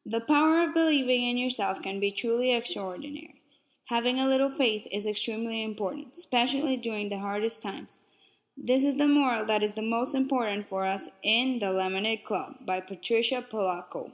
The power of believing in yourself can be truly extraordinary. Having a little faith is extremely important, especially during the hardest times. This is the moral that is the most important for us in The Lemonade Club by Patricia Polacco.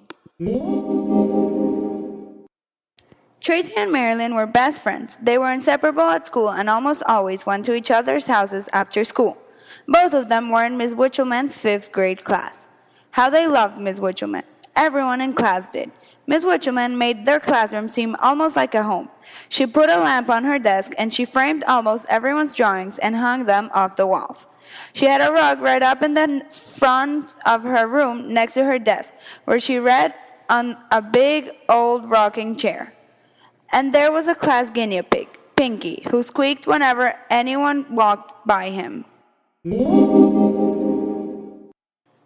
Tracy and Marilyn were best friends. They were inseparable at school and almost always went to each other's houses after school. Both of them were in Miss Witchelman's fifth grade class. How they loved Miss Witchelman. Everyone in class did. Miss Witchelman made their classroom seem almost like a home. She put a lamp on her desk and she framed almost everyone's drawings and hung them off the walls. She had a rug right up in the front of her room next to her desk, where she read on a big old rocking chair. And there was a class guinea pig, Pinky, who squeaked whenever anyone walked by him.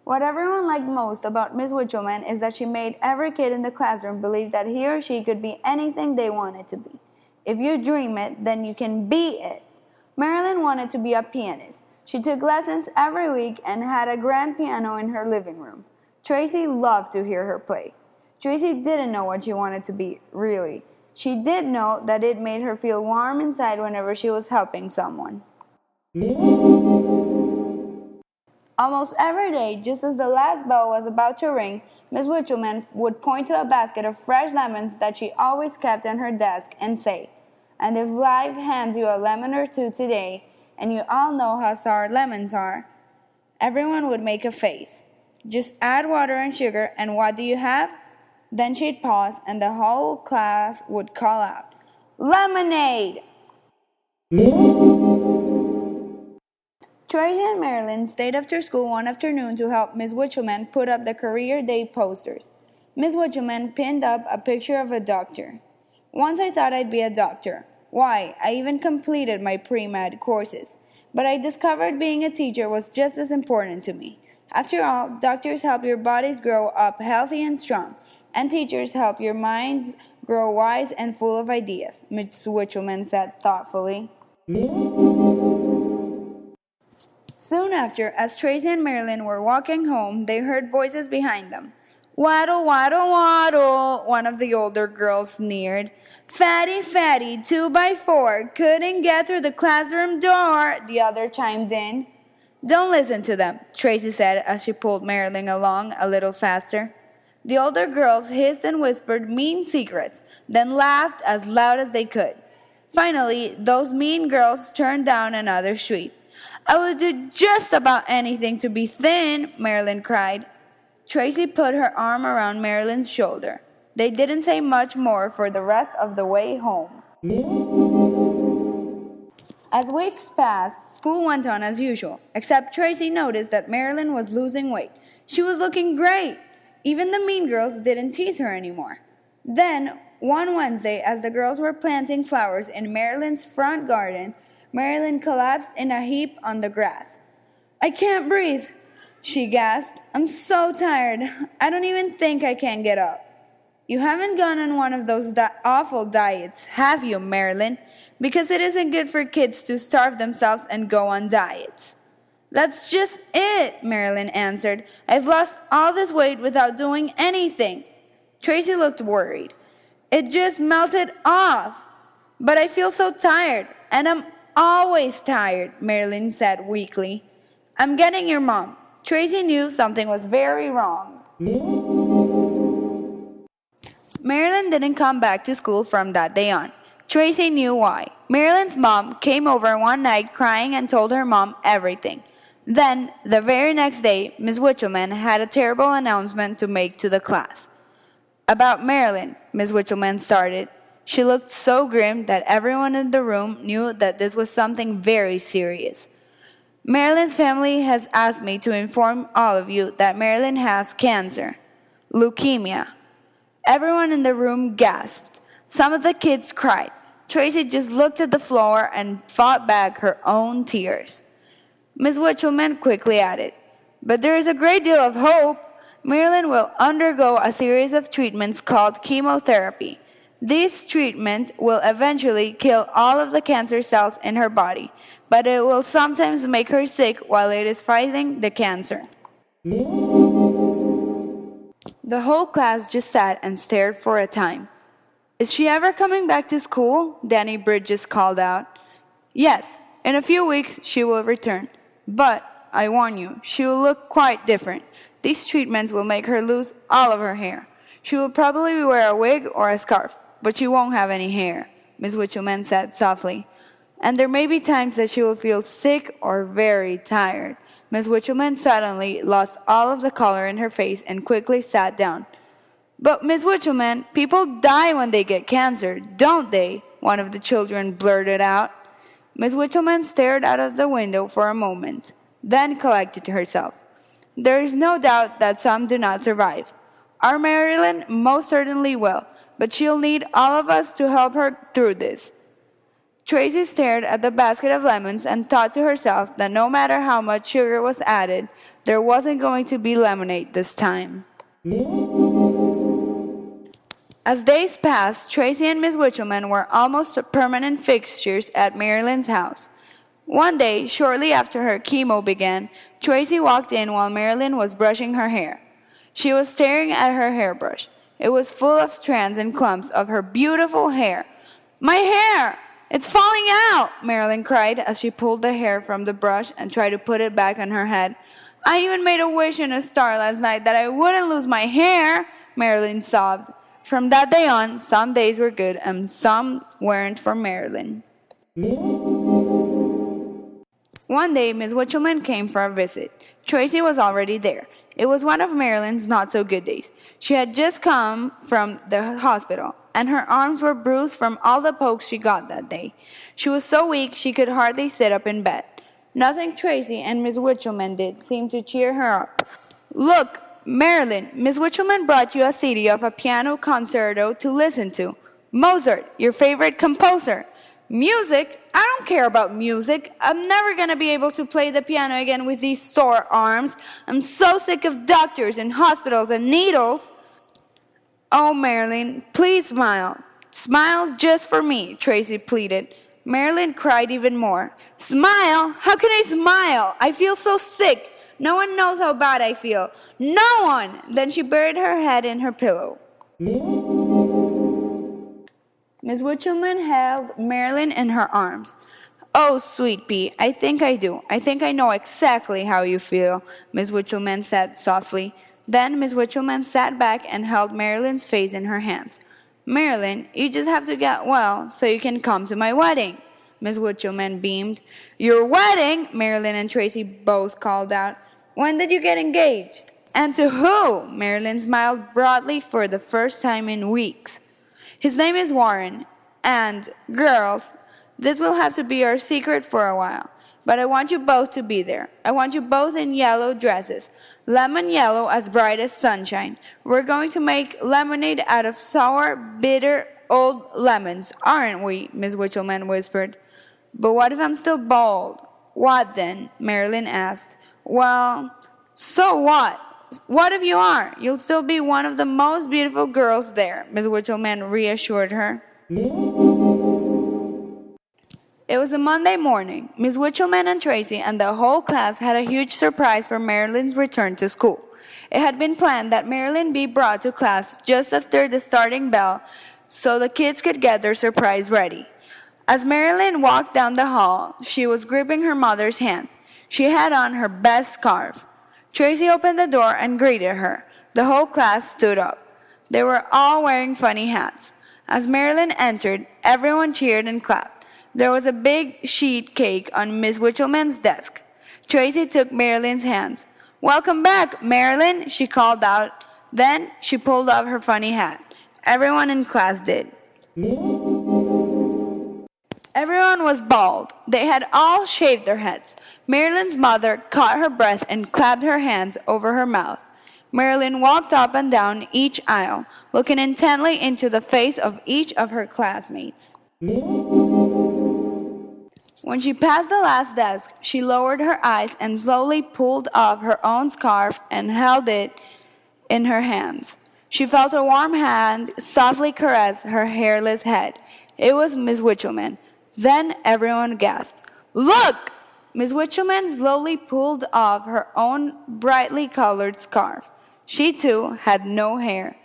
What everyone liked most about Miss Witchelman is that she made every kid in the classroom believe that he or she could be anything they wanted to be. If you dream it, then you can be it. Marilyn wanted to be a pianist. She took lessons every week and had a grand piano in her living room. Tracy loved to hear her play. Tracy didn't know what she wanted to be, really. She did know that it made her feel warm inside whenever she was helping someone. Almost every day, just as the last bell was about to ring, Miss Witchelman would point to a basket of fresh lemons that she always kept on her desk and say, "And if life hands you a lemon or two today, and you all know how sour lemons are," everyone would make a face. "Just add water and sugar, and what do you have?" Then she'd pause, and the whole class would call out, "Lemonade!" Tracy and Marilyn stayed after school one afternoon to help Miss Witchelman put up the Career Day posters. Miss Witchelman pinned up a picture of a doctor. "Once I thought I'd be a doctor. Why, I even completed my pre-med courses. But I discovered being a teacher was just as important to me. After all, doctors help your bodies grow up healthy and strong, and teachers help your minds grow wise and full of ideas," Miss Witchelman said thoughtfully. Soon after, as Tracy and Marilyn were walking home, they heard voices behind them. "Waddle, waddle, waddle," one of the older girls sneered. "Fatty, fatty, 2x4, couldn't get through the classroom door," the other chimed in. "Don't listen to them," Tracy said as she pulled Marilyn along a little faster. The older girls hissed and whispered mean secrets, then laughed as loud as they could. Finally, those mean girls turned down another street. "I would do just about anything to be thin," Marilyn cried. Tracy put her arm around Marilyn's shoulder. They didn't say much more for the rest of the way home. As weeks passed, school went on as usual, except Tracy noticed that Marilyn was losing weight. She was looking great. Even the mean girls didn't tease her anymore. Then, one Wednesday, as the girls were planting flowers in Marilyn's front garden, Marilyn collapsed in a heap on the grass. "I can't breathe," she gasped. "I'm so tired. I don't even think I can get up." "You haven't gone on one of those awful diets, have you, Marilyn? Because it isn't good for kids to starve themselves and go on diets." "That's just it," Marilyn answered. "I've lost all this weight without doing anything." Tracy looked worried. "It just melted off." "But I feel so tired, and I'm always tired," Marilyn said weakly. "I'm getting your mom." Tracy knew something was very wrong. Marilyn didn't come back to school from that day on. Tracy knew why. Marilyn's mom came over one night crying and told her mom everything. Then, the very next day, Miss Witchelman had a terrible announcement to make to the class. "About Marilyn," Miss Witchelman started. She looked so grim that everyone in the room knew that this was something very serious. "Marilyn's family has asked me to inform all of you that Marilyn has cancer. Leukemia." Everyone in the room gasped. Some of the kids cried. Tracy just looked at the floor and fought back her own tears. Miss Witchelman quickly added, "But there is a great deal of hope. Marilyn will undergo a series of treatments called chemotherapy. This treatment will eventually kill all of the cancer cells in her body, but it will sometimes make her sick while it is fighting the cancer." The whole class just sat and stared for a time. Is she ever coming back to school? Danny Bridges called out. Yes, in a few weeks she will return. But, I warn you, she will look quite different. These treatments will make her lose all of her hair. She will probably wear a wig or a scarf, but she won't have any hair, Miss Witchelman said softly. And there may be times that she will feel sick or very tired. Miss Witchelman suddenly lost all of the color in her face and quickly sat down. But, Miss Witchelman, people die when they get cancer, don't they? One of the children blurted out. Miss Witchelman stared out of the window for a moment, then collected herself. There is no doubt that some do not survive. Our Marilyn most certainly will, but she'll need all of us to help her through this. Tracy stared at the basket of lemons and thought to herself that no matter how much sugar was added, there wasn't going to be lemonade this time. As days passed, Tracy and Miss Witchelman were almost permanent fixtures at Marilyn's house. One day, shortly after her chemo began, Tracy walked in while Marilyn was brushing her hair. She was staring at her hairbrush. It was full of strands and clumps of her beautiful hair. My hair! It's falling out! Marilyn cried as she pulled the hair from the brush and tried to put it back on her head. I even made a wish in a star last night that I wouldn't lose my hair, Marilyn sobbed. From that day on, some days were good and some weren't for Marilyn. One day, Miss Witchelman came for a visit. Tracy was already there. It was one of Marilyn's not-so-good days. She had just come from the hospital, and her arms were bruised from all the pokes she got that day. She was so weak she could hardly sit up in bed. Nothing Tracy and Miss Witchelman did seemed to cheer her up. Look, Marilyn, Miss Witchelman brought you a CD of a piano concerto to listen to. Mozart, your favorite composer. Music? I don't care about music. I'm never gonna be able to play the piano again with these sore arms. I'm so sick of doctors and hospitals and needles. Oh, Marilyn, please smile. Smile just for me, Tracy pleaded. Marilyn cried even more. Smile? How can I smile? I feel so sick. No one knows how bad I feel. No one! Then she buried her head in her pillow. Miss Witchelman held Marilyn in her arms. Oh, sweet pea, I think I do. I think I know exactly how you feel, Miss Witchelman said softly. Then Miss Witchelman sat back and held Marilyn's face in her hands. Marilyn, you just have to get well so you can come to my wedding. Miss Witchelman beamed. Your wedding? Marilyn and Tracy both called out. When did you get engaged? And to who? Marilyn smiled broadly for the first time in weeks. His name is Warren. And, girls, this will have to be our secret for a while. But I want you both to be there. I want you both in yellow dresses. Lemon yellow as bright as sunshine. We're going to make lemonade out of sour, bitter, old lemons, aren't we? Miss Witchelman whispered. But what if I'm still bald? What then? Marilyn asked. Well, so what? What if you are? You'll still be one of the most beautiful girls there, Miss Witchelman reassured her. It was a Monday morning. Miss Witchelman and Tracy and the whole class had a huge surprise for Marilyn's return to school. It had been planned that Marilyn be brought to class just after the starting bell so the kids could get their surprise ready. As Marilyn walked down the hall, she was gripping her mother's hand. She had on her best scarf. Tracy opened the door and greeted her. The whole class stood up. They were all wearing funny hats. As Marilyn entered, everyone cheered and clapped. There was a big sheet cake on Miss Witchelman's desk. Tracy took Marilyn's hands. Welcome back, Marilyn, she called out. Then she pulled off her funny hat. Everyone in class did. Everyone was bald. They had all shaved their heads. Marilyn's mother caught her breath and clapped her hands over her mouth. Marilyn walked up and down each aisle, looking intently into the face of each of her classmates. When she passed the last desk, she lowered her eyes and slowly pulled off her own scarf and held it in her hands. She felt a warm hand softly caress her hairless head. It was Miss Witchelman. Then everyone gasped. Look! Miss Witchelman slowly pulled off her own brightly colored scarf. She too had no hair.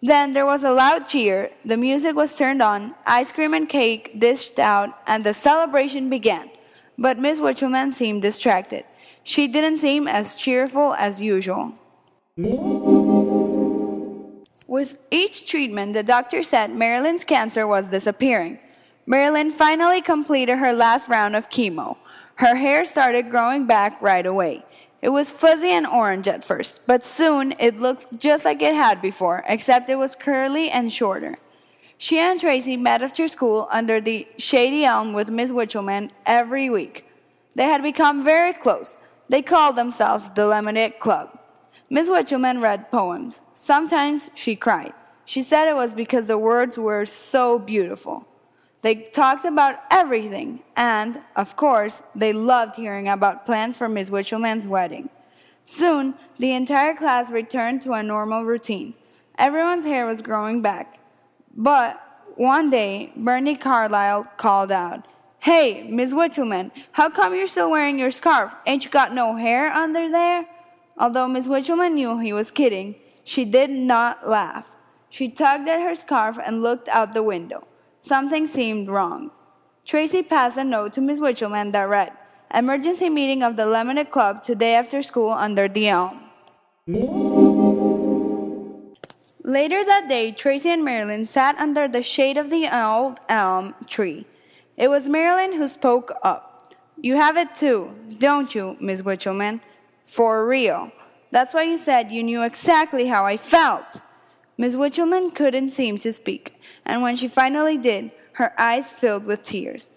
Then there was a loud cheer, the music was turned on, ice cream and cake dished out, and the celebration began. But Miss Witchelman seemed distracted. She didn't seem as cheerful as usual. With each treatment, the doctor said Marilyn's cancer was disappearing. Marilyn finally completed her last round of chemo. Her hair started growing back right away. It was fuzzy and orange at first, but soon it looked just like it had before, except it was curly and shorter. She and Tracy met after school under the shady elm with Miss Witchelman every week. They had become very close. They called themselves the Lemonade Club. Miss Witchelman read poems. Sometimes she cried. She said it was because the words were so beautiful. They talked about everything, and, of course, they loved hearing about plans for Miss Witchelman's wedding. Soon, the entire class returned to a normal routine. Everyone's hair was growing back. But one day, Bernie Carlisle called out, "Hey, Miss Witchelman, how come you're still wearing your scarf? Ain't you got no hair under there?" Although Miss Witchelman knew he was kidding, she did not laugh. She tugged at her scarf and looked out the window. Something seemed wrong. Tracy passed a note to Miss Witchelman that read, "Emergency meeting of the Lemonade Club today after school under the elm." Later that day, Tracy and Marilyn sat under the shade of the old elm tree. It was Marilyn who spoke up. "You have it too, don't you, Miss Witchelman? For real. That's why you said you knew exactly how I felt." Miss Witchelman couldn't seem to speak, and when she finally did, her eyes filled with tears.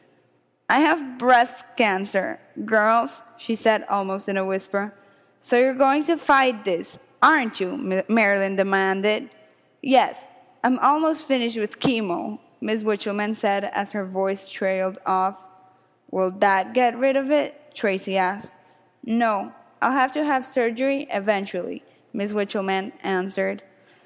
"I have breast cancer, girls," she said almost in a whisper. "So you're going to fight this, aren't you?" Marilyn demanded. "Yes, I'm almost finished with chemo," Miss Witchelman said as her voice trailed off. "Will that get rid of it?" Tracy asked. "No, I'll have to have surgery eventually," Miss Witchelman answered.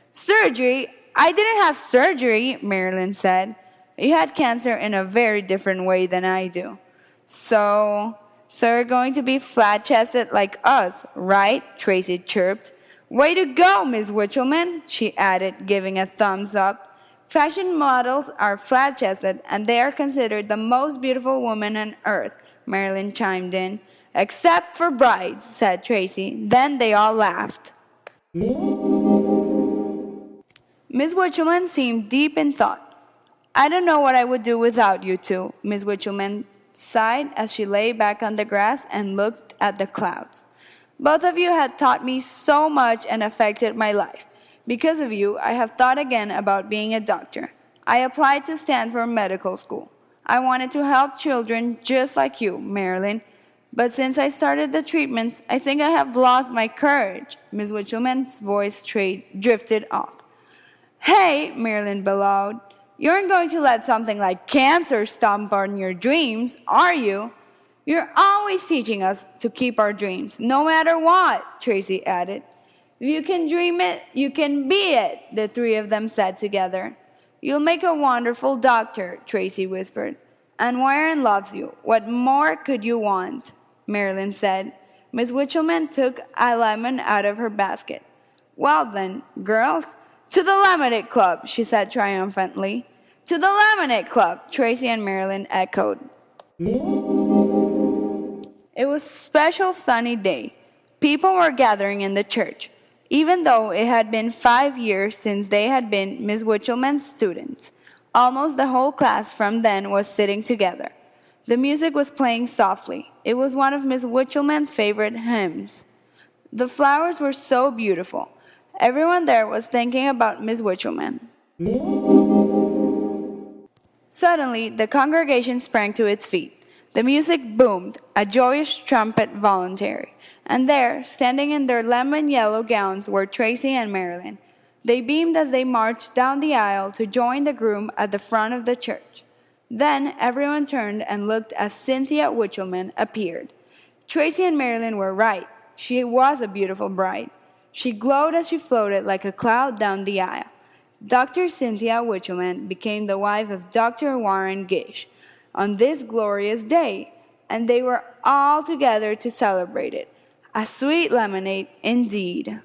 "Surgery? I didn't have surgery," Marilyn said. "You had cancer in a very different way than I do. So you're going to be flat-chested like us, right?" Tracy chirped. "Way to go, Miss Witchelman," she added, giving a thumbs up. "Fashion models are flat-chested, and they are considered the most beautiful women on earth," Marilyn chimed in. "Except for brides," said Tracy. Then they all laughed. Miss Witchelman seemed deep in thought. "I don't know what I would do without you two," Miss Witchelman sighed as she lay back on the grass and looked at the clouds. "Both of you had taught me so much and affected my life. Because of you, I have thought again about being a doctor. I applied to Stanford Medical School. I wanted to help children just like you, Marilyn. But since I started the treatments, I think I have lost my courage." Miss Witchelman's voice drifted off. "Hey," Marilyn bellowed, "you aren't going to let something like cancer stomp on your dreams, are you? You're always teaching us to keep our dreams, no matter what," Tracy added. "If you can dream it, you can be it," the three of them said together. "You'll make a wonderful doctor," Tracy whispered. "And Warren loves you. What more could you want?" Marilyn said. Miss Witchelman took a lemon out of her basket. "Well then, girls, to the Lemonade Club," she said triumphantly. "To the Lemonade Club," Tracy and Marilyn echoed. It was a special sunny day. People were gathering in the church. Even though it had been 5 years since they had been Miss Witchelman's students, almost the whole class from then was sitting together. The music was playing softly. It was one of Miss Witchelman's favorite hymns. The flowers were so beautiful. Everyone there was thinking about Miss Witchelman. Suddenly, the congregation sprang to its feet. The music boomed, a joyous trumpet voluntary. And there, standing in their lemon yellow gowns, were Tracy and Marilyn. They beamed as they marched down the aisle to join the groom at the front of the church. Then everyone turned and looked as Cynthia Witchelman appeared. Tracy and Marilyn were right. She was a beautiful bride. She glowed as she floated like a cloud down the aisle. Dr. Cynthia Witchelman became the wife of Dr. Warren Gish on this glorious day, and they were all together to celebrate it. A sweet lemonade indeed.